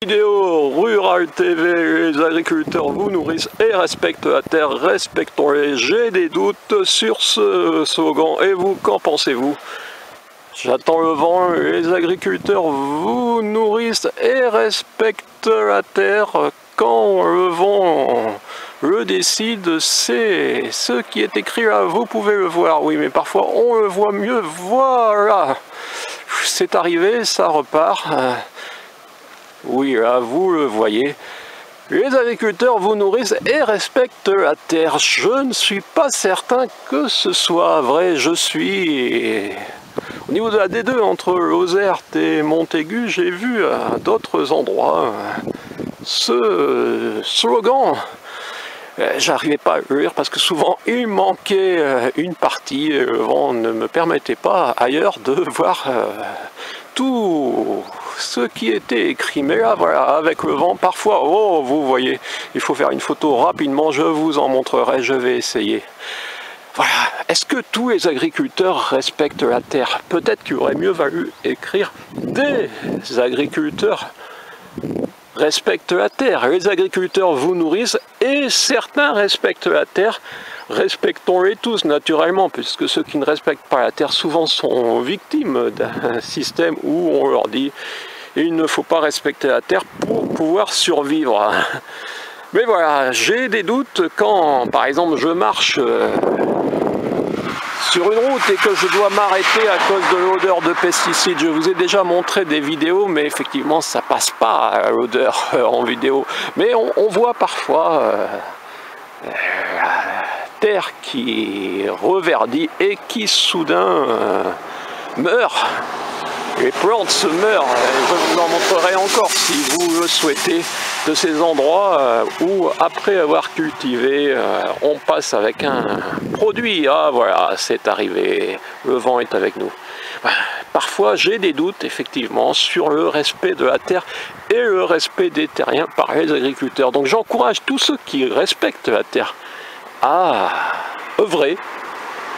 Vidéo Rural TV, les agriculteurs vous nourrissent et respectent la terre, respectons-les. J'ai des doutes sur ce slogan, et vous, qu'en pensez-vous? J'attends le vent, les agriculteurs vous nourrissent et respectent la terre. Quand le vent le décide, c'est ce qui est écrit là, vous pouvez le voir, oui, mais parfois on le voit mieux, voilà. C'est arrivé, ça repart. Oui, là, vous le voyez. Les agriculteurs vous nourrissent et respectent la terre. Je ne suis pas certain que ce soit vrai. Je suis... Au niveau de la D2, entre Lozère et Montaigu, j'ai vu à d'autres endroits ce slogan. J'arrivais pas à le lire parce que souvent il manquait une partie et le vent ne me permettait pas ailleurs de voir tout ce qui était écrit. Mais là voilà, avec le vent parfois, oh vous voyez, il faut faire une photo rapidement, je vous en montrerai, je vais essayer. Voilà, est-ce que tous les agriculteurs respectent la terre? Peut-être qu'il aurait mieux valu écrire des agriculteurs respectent la terre. Les agriculteurs vous nourrissent et certains respectent la terre. Respectons-les tous naturellement, puisque ceux qui ne respectent pas la terre souvent sont victimes d'un système où on leur dit il ne faut pas respecter la terre pour pouvoir survivre. Mais voilà, j'ai des doutes quand par exemple je marche sur une route et que je dois m'arrêter à cause de l'odeur de pesticides. Je vous ai déjà montré des vidéos, mais effectivement ça passe pas l'odeur en vidéo. Mais on voit parfois la terre qui reverdit et qui soudain meurt. Les plantes se meurent, je vous en montrerai encore si vous le souhaitez, de ces endroits où après avoir cultivé, on passe avec un produit. Ah voilà, c'est arrivé, le vent est avec nous. Parfois j'ai des doutes effectivement sur le respect de la terre et le respect des terriens par les agriculteurs. Donc j'encourage tous ceux qui respectent la terre à œuvrer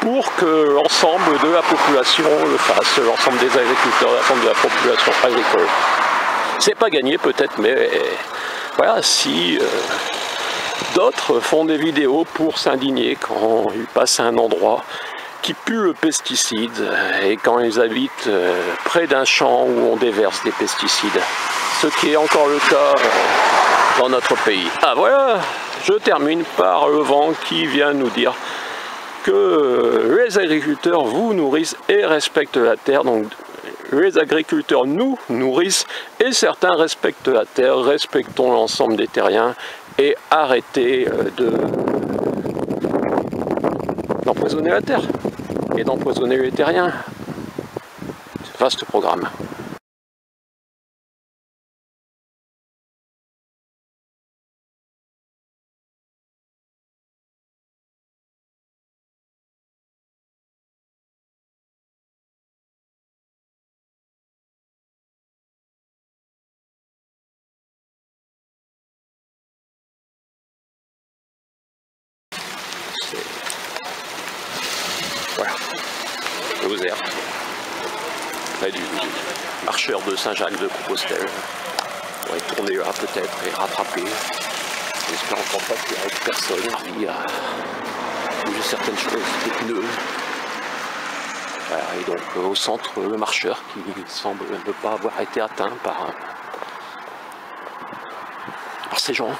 pour que l'ensemble de la population le fasse, l'ensemble des agriculteurs, l'ensemble de la population agricole. C'est pas gagné peut-être, mais voilà, si d'autres font des vidéos pour s'indigner quand ils passent à un endroit qui pue le pesticide et quand ils habitent près d'un champ où on déverse des pesticides, ce qui est encore le cas dans notre pays. Ah voilà, je termine par le vent qui vient nous dire que les agriculteurs vous nourrissent et respectent la terre. Donc les agriculteurs nous nourrissent et certains respectent la terre. Respectons l'ensemble des terriens et arrêtez d'empoisonner la terre et d'empoisonner les terriens. C'est vaste programme. Voilà, Lozère, près du marcheur de Saint-Jacques de Compostelle. On va tourner là peut-être et rattraper. J'espère encore pas qu'il y ait personne. Il y a bougé certaines choses, des pneus. Voilà, et donc au centre, le marcheur qui semble ne pas avoir été atteint par ces gens.